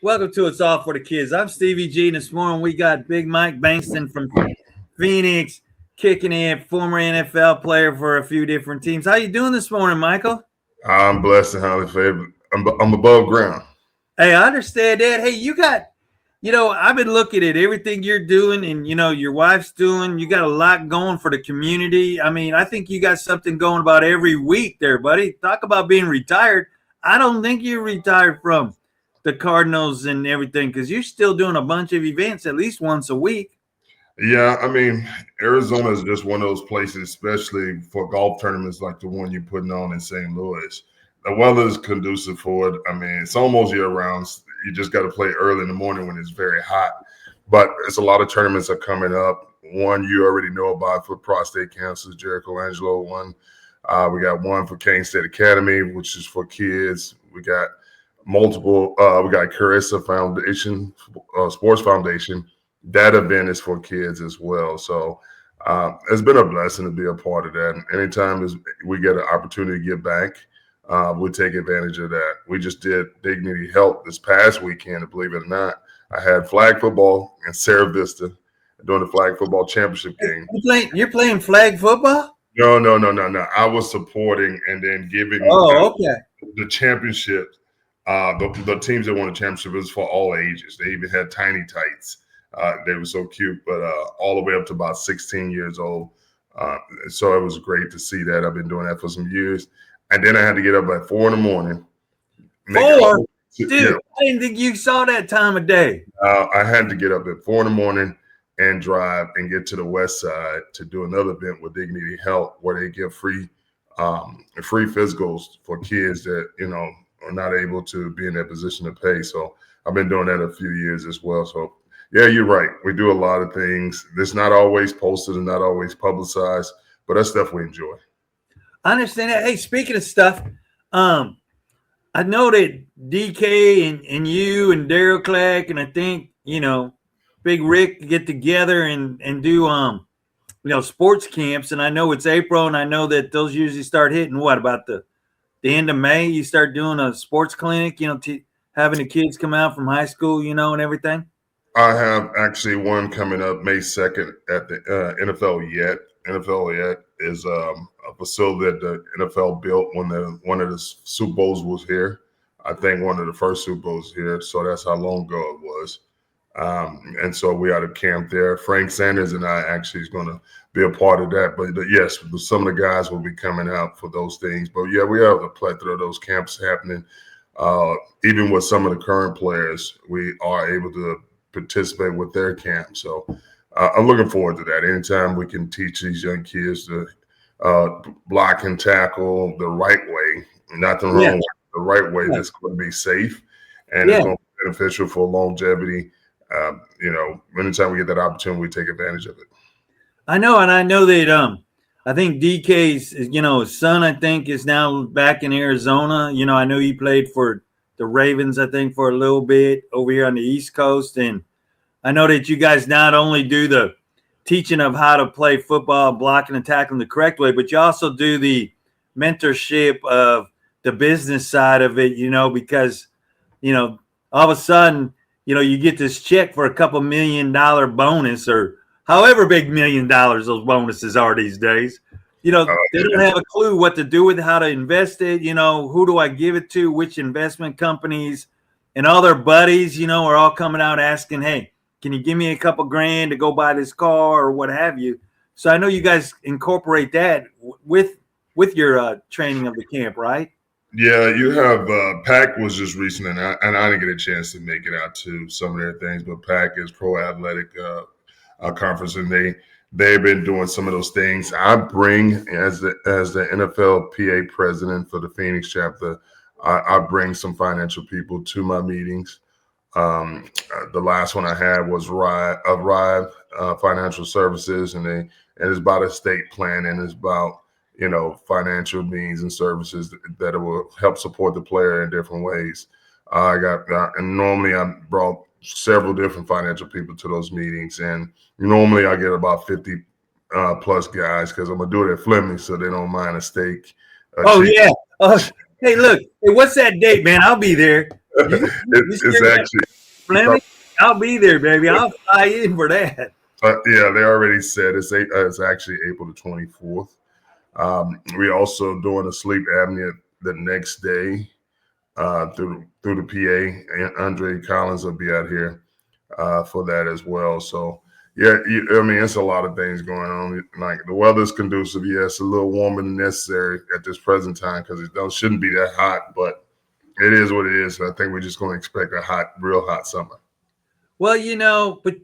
Welcome to It's All for the Kids. I'm Stevie G. This morning we got Big Mike Bankston from Phoenix kicking in, former NFL player for a few different teams. How you doing this morning, Michael? I'm blessed and highly favored. I'm above ground. Hey, I understand that. Hey, you got, I've been looking at everything you're doing and, your wife's doing. You got a lot going for the community. I mean, I think you got something going about every week there, buddy. Talk about being retired. I don't think you're retired from the Cardinals and everything because you're still doing a bunch of events at least once a week. Yeah, I mean, Arizona is just one of those places, especially for golf tournaments like the one you're putting on in St. Louis. The weather is conducive for it. I mean, it's almost year-round. You just got to play early in the morning when it's very hot. But it's a lot of tournaments are coming up. One you already know about for prostate cancer, Jericho Angelo one. We got one for Kane State Academy, which is for kids. We got multiple. We got Carissa Foundation, Sports Foundation. That event is for kids as well. So it's been a blessing to be a part of that. And anytime we get an opportunity to give back, we take advantage of that. We just did Dignity Health this past weekend, believe it or not. I had flag football in Sierra Vista during the flag football championship game. You're playing flag football? No. I was supporting and then giving the championship. The teams that won the championship was for all ages. They even had tiny tights. They were so cute, but all the way up to about 16 years old. So it was great to see that. I've been doing that for some years. And then I had to get up at 4 in the morning. 4? Dude, yeah. I didn't think you saw that time of day. I had to get up at 4 in the morning and drive and get to the west side to do another event with Dignity Health where they give free physicals for kids that, are not able to be in that position to pay. So I've been doing that a few years as well. So yeah, you're right. We do a lot of things. It's not always posted and not always publicized, but that's stuff we enjoy. I understand that. Hey, speaking of stuff, I know that DK and you and Daryl Clack and I think, Big Rick get together and do, sports camps. And I know it's April and I know that those usually start hitting about the end of May? You start doing a sports clinic, having the kids come out from high school, and everything? I have actually one coming up May 2nd at the NFL Yet. NFL Yet is a facility that the NFL built when one of the Super Bowls was here. I think one of the first Super Bowls here. So that's how long ago it was. And so we had a camp there. Frank Sanders and I actually is going to be a part of that. But yes, some of the guys will be coming out for those things. But yeah, we have a plethora of those camps happening. Even with some of the current players, we are able to participate with their camp. So I'm looking forward to that. Anytime we can teach these young kids to block and tackle the right way, not the wrong way, the right way that's going to be safe and it's going to be beneficial for longevity. Anytime we get that opportunity, we take advantage of it. I know, and I know that I think DK's, his son, I think, is now back in Arizona. I know he played for the Ravens, I think, for a little bit over here on the East Coast. And I know that you guys not only do the teaching of how to play football, blocking and tackling the correct way, but you also do the mentorship of the business side of it, because, all of a sudden, you get this check for a couple $1 million bonus or however big $1 million those bonuses are these days. They don't have a clue what to do with it, how to invest it. Who do I give it to, which investment companies, and all their buddies, are all coming out asking, hey, can you give me a couple grand to go buy this car or what have you? So I know you guys incorporate that with your training of the camp, right? Yeah, you have PAC was just recent, and I didn't get a chance to make it out to some of their things, but PAC is Pro Athletic Conference, and they've been doing some of those things. I bring as the NFLPA president for the Phoenix chapter, I bring some financial people to my meetings. The last one I had was Rive Financial Services, and it's about estate planning, it's about financial means and services that will help support the player in different ways. And normally I brought several different financial people to those meetings, and normally I get about 50 plus guys because I'm gonna do it at Fleming, so they don't mind a steak. Hey, look, hey, what's that date, man? I'll be there. It's actually. Fleming, I'll be there, baby. I'll fly in for that. Yeah, they already said it's actually April the 24th. We're also doing a sleep apnea the next day through the PA. And Andre Collins will be out here for that as well. So yeah, I mean it's a lot of things going on. Like the weather's conducive. Yes, a little warmer than necessary at this present time because it shouldn't be that hot, but it is what it is. So I think we're just going to expect a real hot summer. Well, but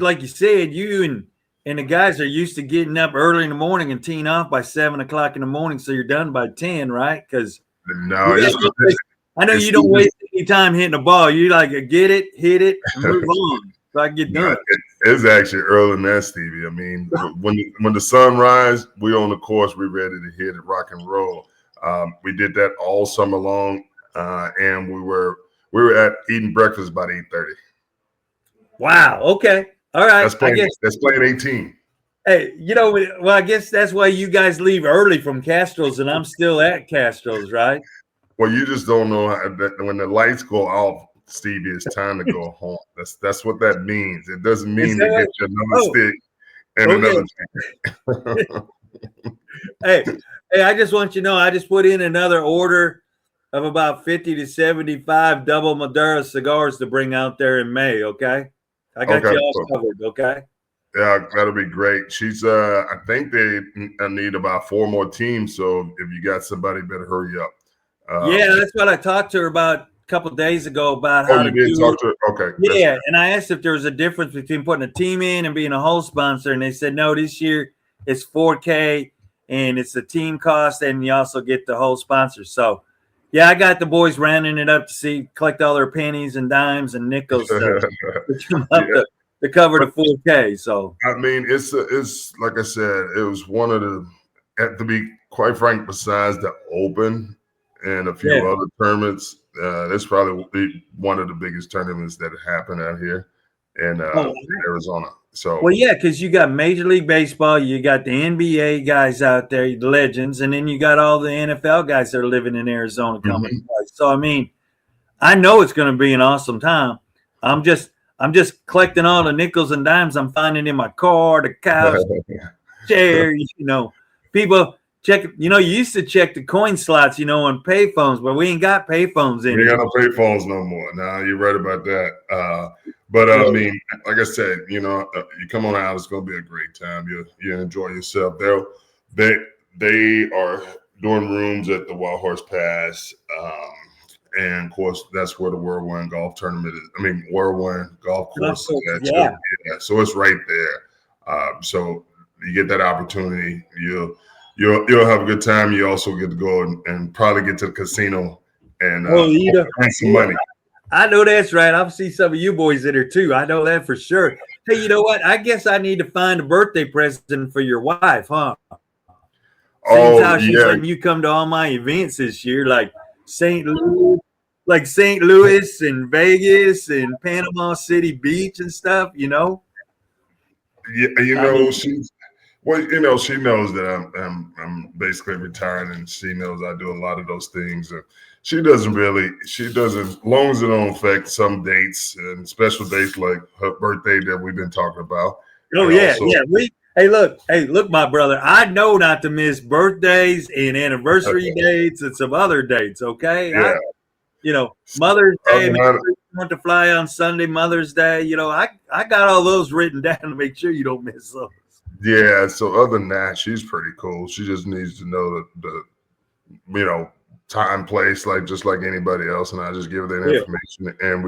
like you said, you and the guys are used to getting up early in the morning and teeing off by 7 o'clock in the morning, so you're done by 10, right? Because no, I know you don't waste any time hitting the ball. You like get it, hit it, and move on. So I get done. It's actually early than that, Stevie. I mean, when the sun rises, we're on the course. We're ready to hit it, rock and roll. We did that all summer long, and we were at eating breakfast about 8:30. Wow. Okay. All right. That's playing 18. Hey, well, I guess that's why you guys leave early from Castro's, and I'm still at Castro's, right? Well, you just don't know when the lights go off, Stevie, it's time to go home. That's what that means. It doesn't mean to get you another stick and another thing. Hey, I just want you to know, I just put in another order of about 50 to 75 double Maduro cigars to bring out there in May, okay? I got you all covered, okay? Yeah, that'll be great. She's I think they need about 4 more teams, so if you got somebody, better hurry up. Yeah, that's what I talked to her about a couple of days ago about how you did talk to her? Okay. Yeah, and I asked if there was a difference between putting a team in and being a whole sponsor, and they said no, this year it's $4K and it's the team cost, and you also get the whole sponsor. So yeah, I got the boys rounding it up to collect all their pennies and dimes and nickels to cover the 4K. So I mean, it's like I said, it was one of the, to be quite frank, besides the Open and a few other tournaments, this probably one of the biggest tournaments that happen out here in Arizona. So well, yeah, because you got Major League Baseball, you got the NBA guys out there, the legends, and then you got all the NFL guys that are living in Arizona coming. Mm-hmm. So I mean, I know it's going to be an awesome time. I'm just collecting all the nickels and dimes I'm finding in my car, the couch, chair. People check. You used to check the coin slots, on payphones, but we ain't got payphones anymore. We ain't got no payphones no more. Nah, you're right about that. But I mean, like I said, you come on out, it's gonna be a great time. You enjoy yourself. They are doing rooms at the Wild Horse Pass, and of course that's where the Whirlwind Golf Tournament is. I mean, Whirlwind Golf Course is at. Yeah, so it's right there. So you get that opportunity. You'll have a good time. You also get to go and probably get to the casino and earn some money. I know that's right. I'll see some of you boys in there too. I know that for sure. Hey, you know what? I guess I need to find a birthday present for your wife, huh? Seems how she's letting you come to all my events this year, like St. Louis and Vegas and Panama City Beach and stuff. Yeah, she knows that I'm basically retired, and she knows I do a lot of those things. She doesn't, as long as it don't affect some dates and special dates like her birthday that we've been talking about. Oh, yeah. Hey, look, my brother, I know not to miss birthdays and anniversary dates and some other dates, okay? Yeah. Mother's Day, want to fly on Sunday, Mother's Day, I got all those written down to make sure you don't miss those. Yeah, so other than that, she's pretty cool. She just needs to know the time, place, just like anybody else, and I just give her that information, and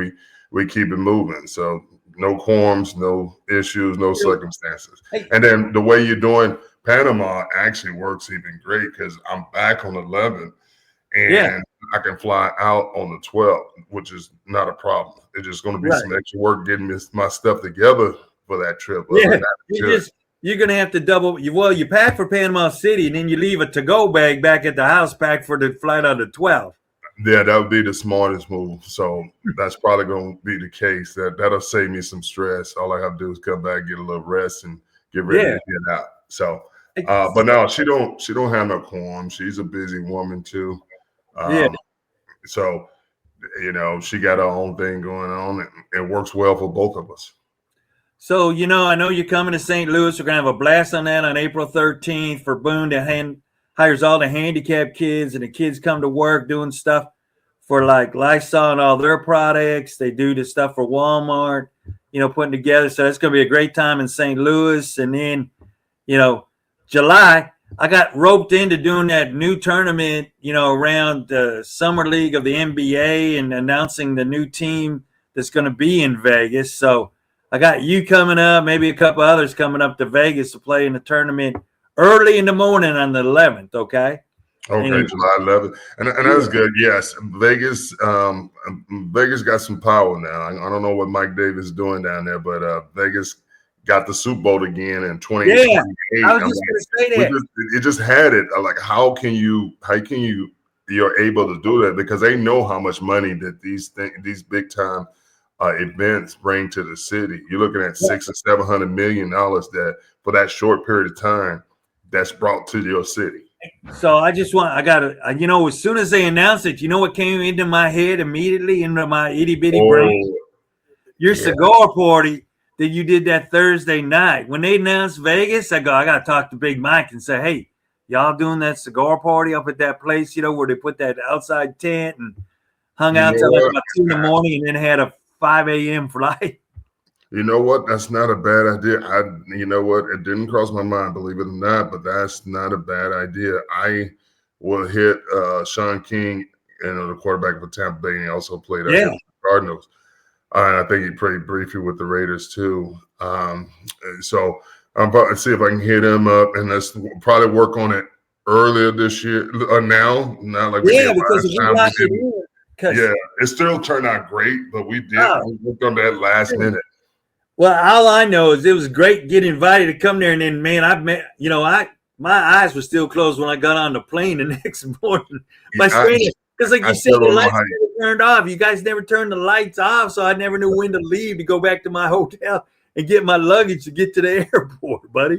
we keep it moving. So no quorums, no issues, no circumstances. And then the way you're doing Panama actually works even great because I'm back on the 11th, and I can fly out on the 12th, which is not a problem. It's just going to be some extra work getting my stuff together for that trip. You're going to have to double. You pack for Panama City, and then you leave a to-go bag back at the house packed for the flight on the 12th. Yeah, that would be the smartest move. So that's probably going to be the case. That'll save me some stress. All I have to do is come back, get a little rest, and get ready to get out. So, but no, she don't have no qualms. She's a busy woman too. So You know, she got her own thing going on, and it works well for both of us. So, I know you're coming to St. Louis. We're going to have a blast on that on April 13th for Boone to hires all the handicapped kids, and the kids come to work doing stuff for like Lysol and all their products. They do the stuff for Walmart, putting together. So that's going to be a great time in St. Louis. And then, July, I got roped into doing that new tournament, around the Summer League of the NBA and announcing the new team that's going to be in Vegas. So I got you coming up, maybe a couple others coming up to Vegas to play in the tournament early in the morning on the 11th, okay? Okay, And, July 11th, and that's good. Yes, Vegas, Vegas got some power now. I don't know what Mike Davis is doing down there, but Vegas got the Super Bowl again in 2028. I was just going to say that. It just had it. Like, you're able to do that because they know how much money that these big time events bring to the city. You're looking at $600 or $700 million that for that short period of time that's brought to your city. So I got to, as soon as they announced it, what came into my head immediately, into my itty bitty brain? Your cigar party that you did that Thursday night. When they announced Vegas, I got to talk to Big Mike and say, hey, y'all doing that cigar party up at that place, where they put that outside tent and hung out till like about 2 in the morning and then had a 5 a.m. flight? You know what? That's not a bad idea. You know what? It didn't cross my mind, believe it or not, but that's not a bad idea. I will hit Sean King, the quarterback for Tampa Bay, and he also played at the Cardinals. And I think he played briefly with the Raiders too. So I'm about to see if I can hit him up, and let's probably work on it earlier this year. Now, not like we did last time. It still turned out great, but we worked on that last minute. Well, all I know is it was great getting invited to come there, and then, man, my eyes were still closed when I got on the plane the next morning. Because, like you said, the lights were turned off. You guys never turned the lights off, so I never knew when to leave to go back to my hotel and get my luggage to get to the airport, buddy.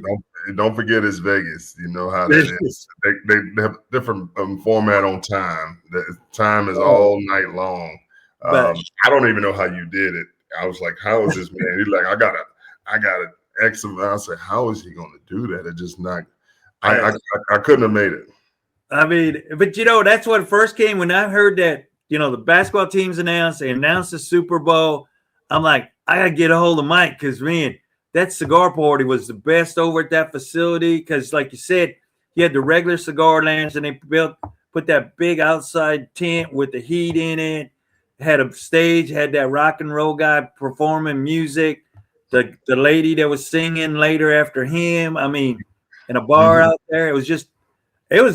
Don't forget it's Vegas. You know how that is. They have different format on time. The time is all night long. I don't even know how you did it. I was like, how is this man? He's like, I got an X amount. I said, how is he going to do that? It just not. I couldn't have made it. I mean, but that's what first came when I heard that, the basketball teams announced, they announced the Super Bowl. I'm like, I got to get a hold of Mike because, man, that cigar party was the best over at that facility because, like you said, you had the regular cigar lounge and they put that big outside tent with the heat in it, had a stage, had that rock and roll guy performing music, the lady that was singing later after him. I mean, in a bar out there, it was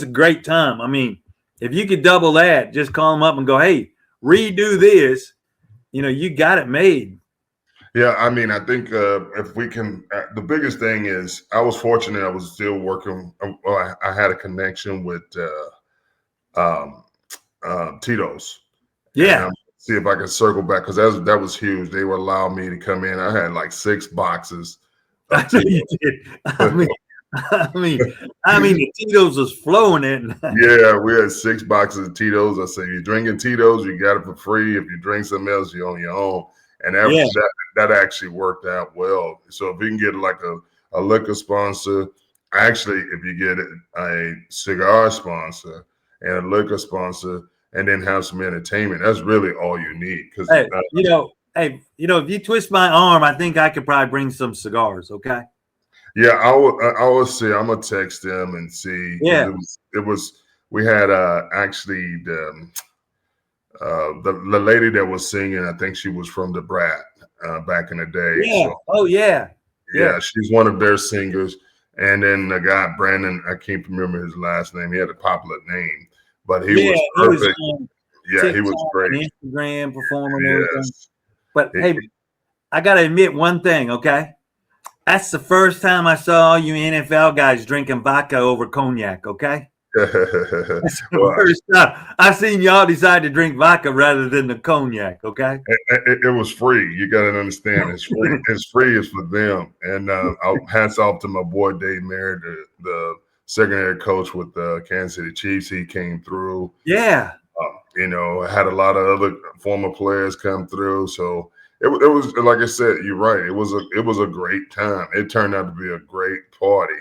a great time. I mean, if you could double that, just call them up and go, hey, redo this. You got it made. Yeah, I mean, I think if we can, the biggest thing is I was fortunate. I was still working. I had a connection with Tito's. Yeah. See if I can circle back because that was huge. They would allow me to come in. I had like 6 boxes. I know you did. I mean, the Tito's was flowing in. Yeah, we had 6 boxes of Tito's. I said, you're drinking Tito's, you got it for free. If you drink something else, you're on your own. And that actually worked out well. So if we can get like a liquor sponsor, actually, if you get a cigar sponsor and a liquor sponsor, and then have some entertainment, that's really all you need. Because if you twist my arm, I think I could probably bring some cigars. Okay. Yeah, I will see. I'm gonna text them and see. Yeah, it was. We had actually the lady that was singing. I think she was from the Brat back in the day. Yeah. So, yeah. She's one of their singers. And then the guy Brandon, I can't remember his last name. He had a popular name, but he was perfect. He was great. Instagram performing. Yes. But hey, I gotta admit one thing. Okay. That's the first time I saw all you NFL guys drinking vodka over cognac, okay? That's the first time I've seen y'all decide to drink vodka rather than the cognac, okay? It was free. You got to understand. It's free. It's free is for them. And hats off to my boy Dave Merritt, the secondary coach with the Kansas City Chiefs. He came through. Yeah. Had a lot of other former players come through. So it was like I said, you're right. It was a great time. It turned out to be a great party,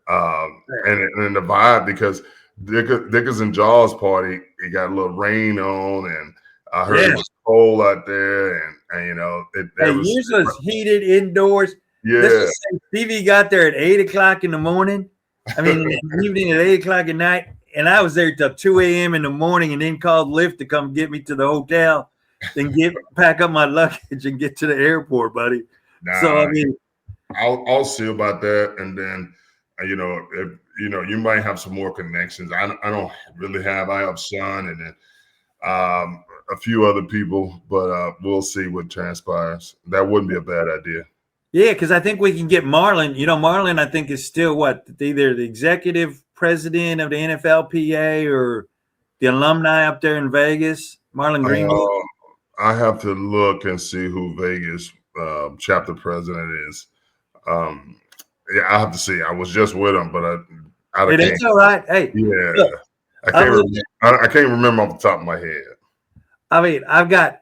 and the vibe because Dickers and Jaws party, it got a little rain on, and I heard it was cold out there, and yours was heated indoors. Yeah, this Stevie got there at 8 o'clock in the morning. I mean, in the evening at 8 o'clock at night. And I was there till 2 a.m. in the morning and then called Lyft to come get me to the hotel, then pack up my luggage and get to the airport, buddy. So, I mean, I'll see about that. And then, you might have some more connections. I don't really have. I have Sean and then a few other people, but we'll see what transpires. That wouldn't be a bad idea. Yeah, because I think we can get Marlon. Marlon, I think, is still either the executive president of the NFLPA or the alumni up there in Vegas, Marlon Greenwood. I have to look and see who Vegas chapter president is. Yeah, I have to see. I was just with him, but it's all right. Hey, yeah, look, I can't remember off the top of my head. I mean, I got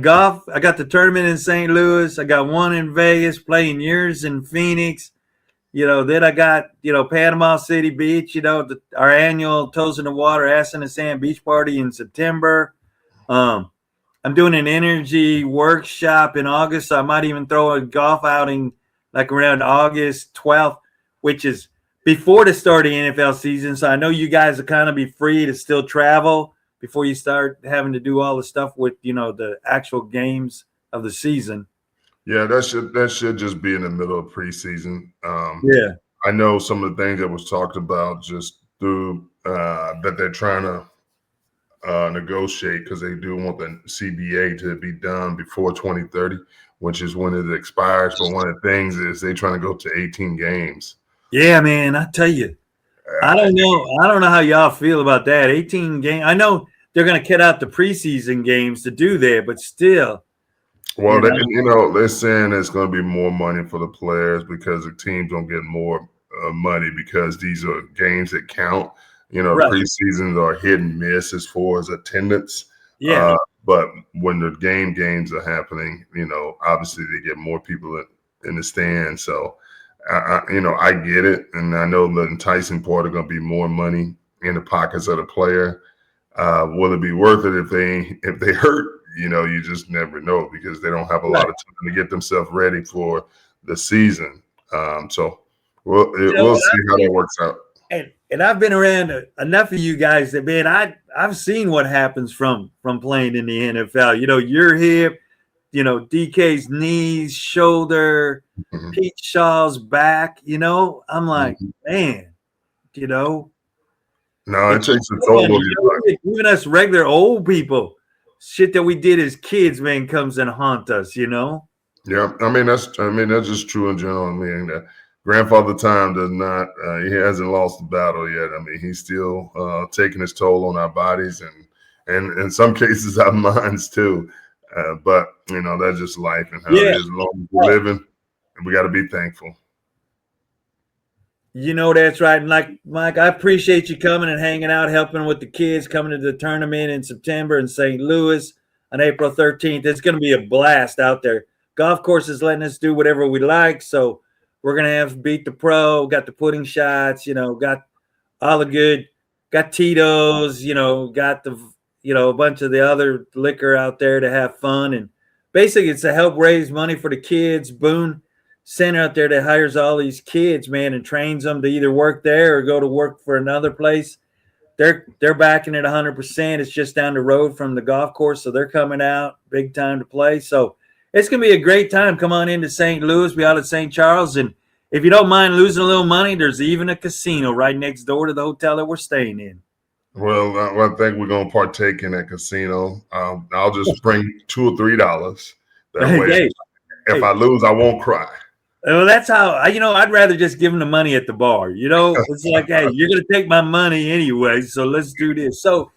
golf. I got the tournament in St. Louis. I got one in Vegas, playing yours in Phoenix. Then I got, Panama City Beach, our annual Toes in the Water, Ass in the Sand beach party in September. I'm doing an energy workshop in August. So I might even throw a golf outing like around August 12th, which is before the start of the NFL season. So I know you guys will kind of be free to still travel before you start having to do all the stuff with, the actual games of the season. Yeah, that should just be in the middle of preseason. Yeah, I know some of the things that was talked about just through that they're trying to negotiate because they do want the CBA to be done before 2030, which is when it expires. But one of the things is they're trying to go to 18 games. Yeah, man, I tell you, I don't know how y'all feel about that. 18 games. I know they're going to cut out the preseason games to do that, but still. Well, they're saying it's going to be more money for the players because the teams don't get more money because these are games that count. Right. Preseasons are hit and miss as far as attendance. Yeah. But when the games are happening, obviously they get more people in the stand. So, I get it, and I know the enticing part is going to be more money in the pockets of the player. Will it be worth it if they hurt? You just never know because they don't have a lot of time to get themselves ready for the season. So we'll see how that works out. And I've been around enough of you guys that, man, I've seen what happens from playing in the NFL. Your hip, DK's knees, shoulder, Pete Shaw's back. I'm like, man, No, it takes a toll on your life. Even us regular old people. Shit that we did as kids, man, comes and haunt us, Yeah, I mean that's just true in general. I mean, Grandfather Time does not. He hasn't lost the battle yet. I mean, he's still taking his toll on our bodies and in some cases our minds too. But that's just life and how it is. As long as we're living, and we got to be thankful. That's right. And like, Mike, I appreciate you coming and hanging out, helping with the kids, coming to the tournament in September in St. Louis on April 13th. It's going to be a blast out there. Golf course is letting us do whatever we like. So we're going to have Beat the Pro, got the pudding shots, got all the good, got Tito's, got the, a bunch of the other liquor out there to have fun. And basically it's to help raise money for the kids. Boone Center out there that hires all these kids, man, and trains them to either work there or go to work for another place. They're backing it 100%. It's just down the road from the golf course, so they're coming out big time to play. So it's gonna be a great time. Come on into St. Louis, be out at St. Charles, and if you don't mind losing a little money, there's even a casino right next door to the hotel that we're staying in. Well, I think we're gonna partake in that casino. I'll just bring $2 or $3. That way, if I lose, I won't cry. Well, that's how I'd rather just give them the money at the bar. It's like, hey, you're gonna take my money anyway, so let's do this. So,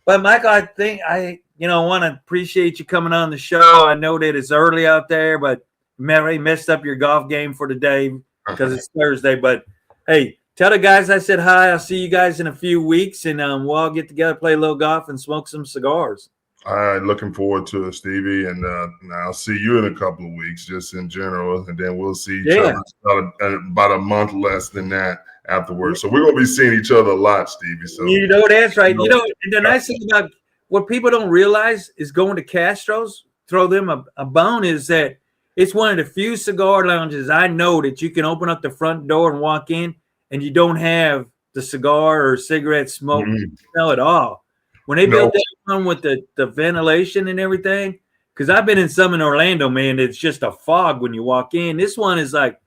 but Michael, I think I want to appreciate you coming on the show. I know that it's early out there, but Mary messed up your golf game for today because it's Thursday. But hey, Tell the guys I said hi. I'll see you guys in a few weeks, and we'll all get together, play a little golf, and smoke some cigars. All right, looking forward to it, Stevie, and I'll see you in a couple of weeks, just in general, and then we'll see each other about a month less than that afterwards. So we're gonna be seeing each other a lot, Stevie. So you know that's right. You know, the nice thing about what people don't realize is going to Castro's, throw them a bone, is that it's one of the few cigar lounges I know that you can open up the front door and walk in, and you don't have the cigar or cigarette smoke smell at all. When they built that one with the ventilation and everything, because I've been in some in Orlando, man, it's just a fog when you walk in. This one is like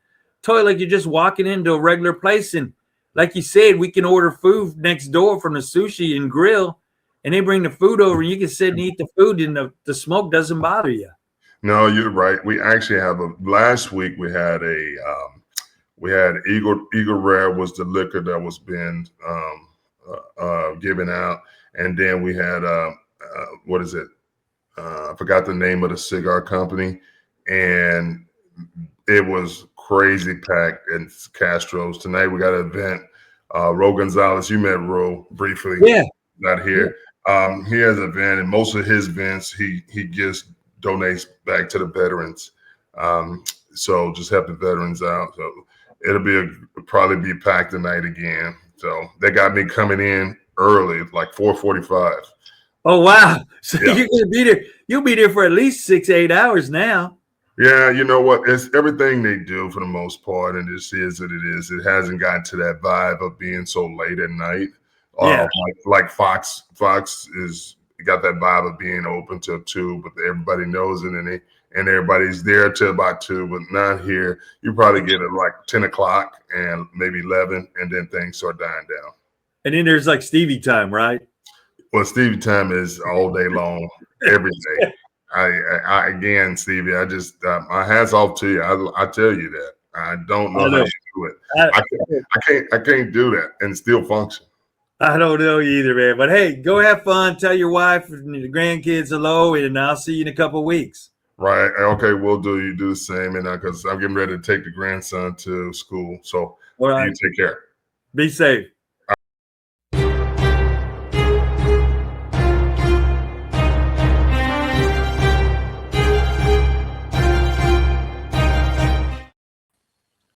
totally like you're just walking into a regular place. And like you said, we can order food next door from the sushi and grill, and they bring the food over, and you can sit and eat the food, and the smoke doesn't bother you. No, you're right. We actually have last week we had Eagle Rare was the liquor that was being given out. And then we had what is it? I forgot the name of the cigar company, and it was crazy packed in Castro's. Tonight we got an event. Ro Gonzalez, you met Ro briefly. Yeah, not here. Yeah. He has an event, and most of his events he just donates back to the veterans. So just help the veterans out. So it'll probably be packed tonight again. So they got me coming in early, like 4:45. Oh wow! So you're gonna be there. You'll be there for at least 6-8 hours now. Yeah, you know what? It's everything they do for the most part, and this is what it is. It hasn't gotten to that vibe of being so late at night. Yeah, like Fox is got that vibe of being open till 2, but everybody knows it, and everybody's there till about 2, but not here. You probably get it like 10 o'clock and maybe 11, and then things start dying down. And then there's like Stevie time, right? Well, Stevie time is all day long, every day. I again, Stevie, I just my hats off to you. I tell you that I don't know how you do it. I can't do that and still function. I don't know either, man. But hey, go have fun. Tell your wife and the grandkids hello, and I'll see you in a couple of weeks. Right. Okay, we'll do. You do the same, and because I'm getting ready to take the grandson to school. So all right, you take care. Be safe.